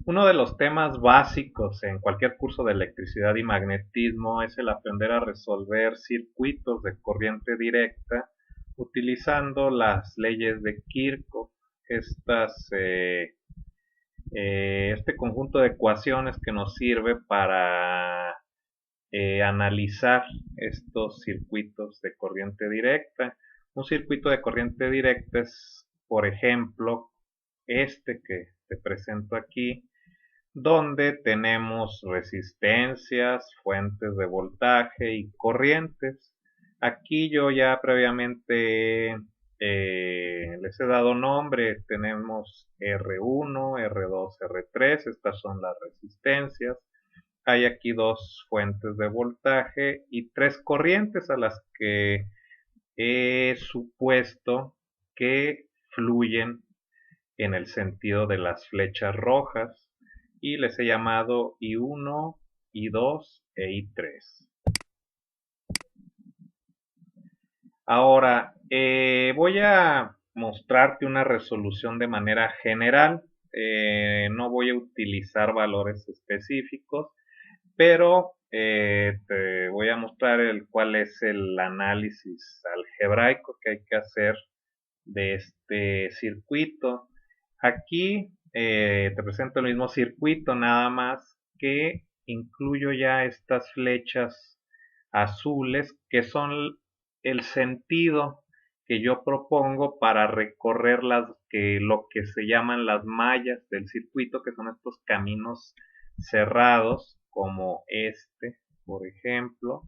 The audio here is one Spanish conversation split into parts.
Uno de los temas básicos en cualquier curso de electricidad y magnetismo es el aprender a resolver circuitos de corriente directa utilizando las leyes de Kirchhoff. Este conjunto de ecuaciones que nos sirve para analizar estos circuitos de corriente directa. Un circuito de corriente directa es, por ejemplo, este que te presento aquí, donde tenemos resistencias, fuentes de voltaje y corrientes. Aquí yo ya previamente les he dado nombre. Tenemos R1, R2, R3, estas son las resistencias. Hay aquí dos fuentes de voltaje y tres corrientes a las que he supuesto que fluyen en el sentido de las flechas rojas y les he llamado I1, I2 e I3. Ahora voy a mostrarte una resolución de manera general. No voy a utilizar valores específicos, pero te voy a mostrar cuál es el análisis algebraico que hay que hacer de este circuito. Aquí te presento el mismo circuito, nada más que incluyo ya estas flechas azules que son el sentido que yo propongo para recorrer lo que se llaman las mallas del circuito, que son estos caminos cerrados como este, por ejemplo,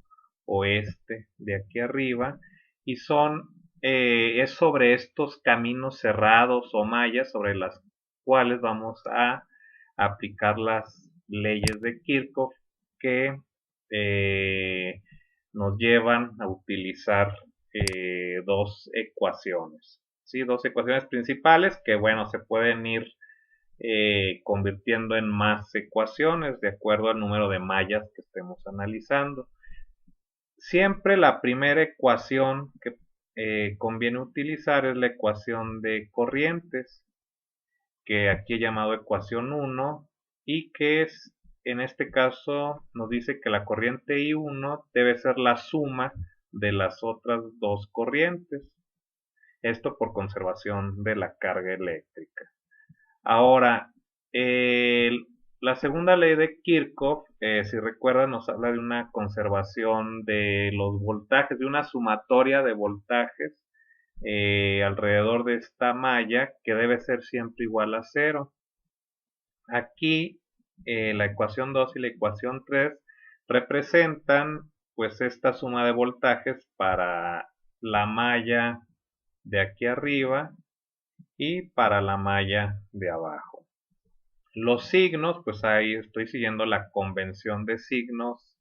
o este de aquí arriba, y es sobre estos caminos cerrados o mallas sobre las cuales vamos a aplicar las leyes de Kirchhoff que nos llevan a utilizar dos ecuaciones, ¿sí? Dos ecuaciones principales que, bueno, se pueden ir convirtiendo en más ecuaciones de acuerdo al número de mallas que estemos analizando. Siempre la primera ecuación que conviene utilizar es la ecuación de corrientes, que aquí he llamado ecuación 1, y que es, en este caso nos dice que la corriente I1 debe ser la suma de las otras dos corrientes. Esto por conservación de la carga eléctrica. Ahora, la segunda ley de Kirchhoff, si recuerdan, nos habla de una conservación de los voltajes, de una sumatoria de voltajes alrededor de esta malla que debe ser siempre igual a 0. Aquí la ecuación 2 y la ecuación 3 representan pues esta suma de voltajes para la malla de aquí arriba y para la malla de abajo. Los signos, pues ahí estoy siguiendo la convención de signos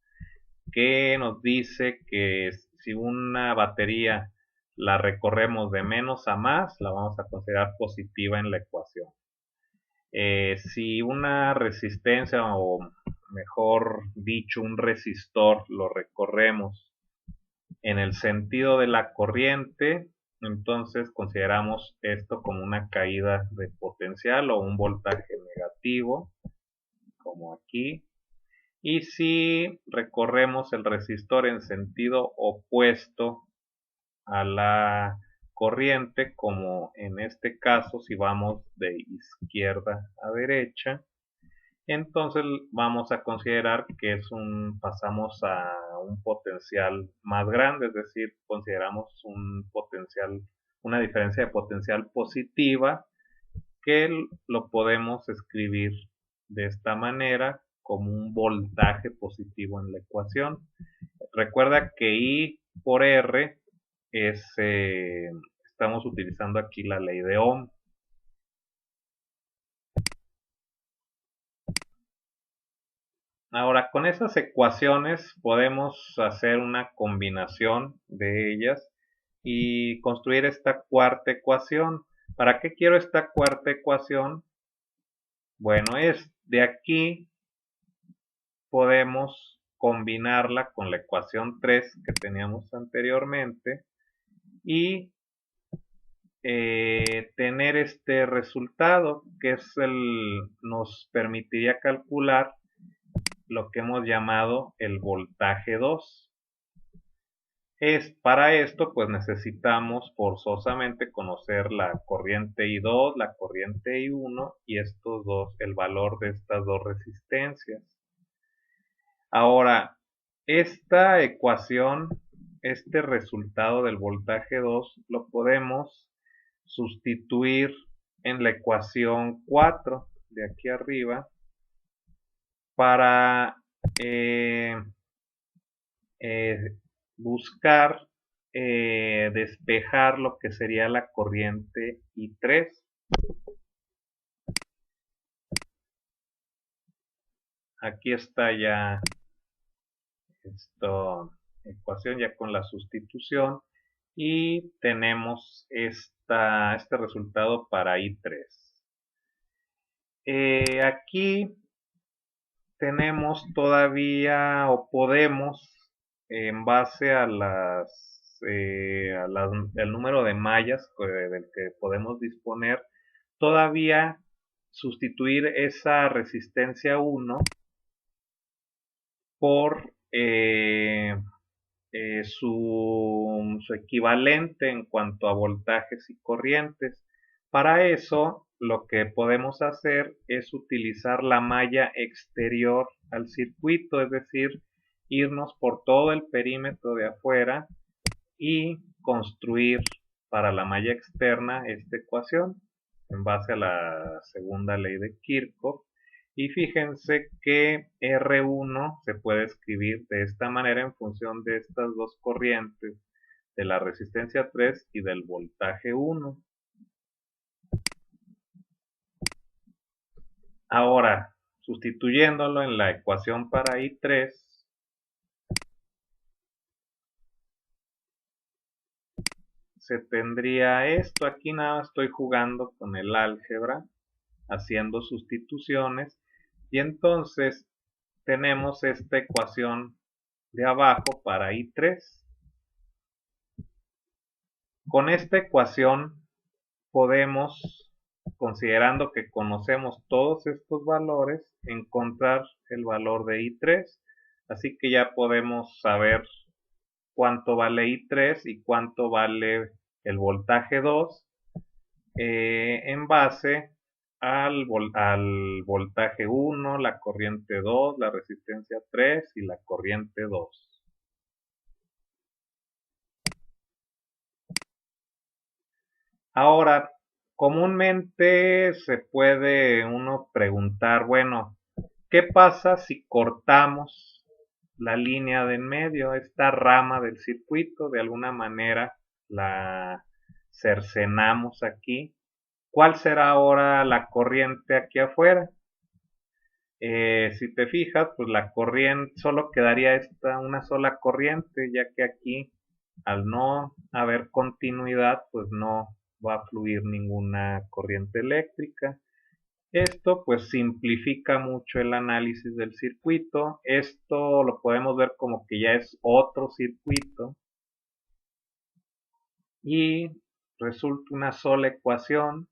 que nos dice que si una batería la recorremos de menos a más, la vamos a considerar positiva en la ecuación. Si una resistencia, o mejor dicho un resistor, lo recorremos en el sentido de la corriente, entonces consideramos esto como una caída de potencial o un voltaje negativo, como aquí. Y si recorremos el resistor en sentido opuesto a la corriente, como en este caso si vamos de izquierda a derecha, entonces vamos a considerar que pasamos a un potencial más grande, es decir, consideramos una diferencia de potencial positiva, que lo podemos escribir de esta manera como un voltaje positivo en la ecuación. Recuerda que I por R estamos utilizando aquí la ley de Ohm. Ahora, con esas ecuaciones podemos hacer una combinación de ellas y construir esta cuarta ecuación. ¿Para qué quiero esta cuarta ecuación? Bueno, de aquí podemos combinarla con la ecuación 3 que teníamos anteriormente y tener este resultado que nos permitiría calcular lo que hemos llamado el voltaje 2. Para esto pues necesitamos forzosamente conocer la corriente I2, la corriente I1 y estos dos, el valor de estas dos resistencias. Ahora, esta ecuación, este resultado del voltaje 2 lo podemos sustituir en la ecuación 4 de aquí arriba para buscar despejar lo que sería la corriente I3. Aquí está ya esta ecuación ya con la sustitución y tenemos este resultado para I3. Aquí tenemos todavía o podemos en base a el número de mallas del que podemos disponer, todavía sustituir esa resistencia 1 por su equivalente en cuanto a voltajes y corrientes. Para eso, lo que podemos hacer es utilizar la malla exterior al circuito, es decir, irnos por todo el perímetro de afuera y construir para la malla externa esta ecuación en base a la segunda ley de Kirchhoff. Y fíjense que R1 se puede escribir de esta manera en función de estas dos corrientes, de la resistencia 3 y del voltaje 1. Ahora, sustituyéndolo en la ecuación para I3, se tendría esto. Aquí nada, estoy jugando con el álgebra, haciendo sustituciones, y entonces tenemos esta ecuación de abajo para I3. Con esta ecuación podemos, considerando que conocemos todos estos valores, encontrar el valor de I3. Así que ya podemos saber cuánto vale I3 y cuánto vale el voltaje 2 en base al voltaje 1, la corriente 2, la resistencia 3 y la corriente 2. Ahora, comúnmente se puede uno preguntar, bueno, ¿qué pasa si cortamos la línea de en medio, esta rama del circuito? De alguna manera la cercenamos aquí. ¿Cuál será ahora la corriente aquí afuera? Si te fijas, pues la corriente, solo quedaría una sola corriente, ya que aquí, al no haber continuidad, pues no va a fluir ninguna corriente eléctrica. Esto pues simplifica mucho el análisis del circuito. Esto lo podemos ver como que ya es otro circuito y resulta una sola ecuación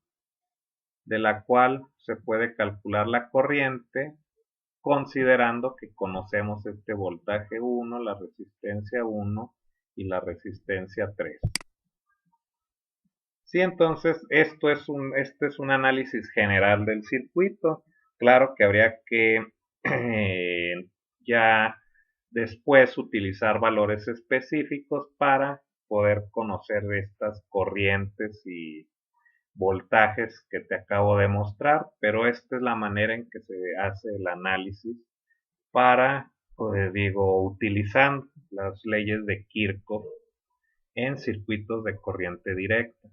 de la cual se puede calcular la corriente considerando que conocemos este voltaje 1, la resistencia 1 y la resistencia 3. Sí, entonces este es un análisis general del circuito. Claro que habría que ya después utilizar valores específicos para poder conocer estas corrientes y voltajes que te acabo de mostrar, pero esta es la manera en que se hace el análisis para, pues digo, utilizando las leyes de Kirchhoff en circuitos de corriente directa.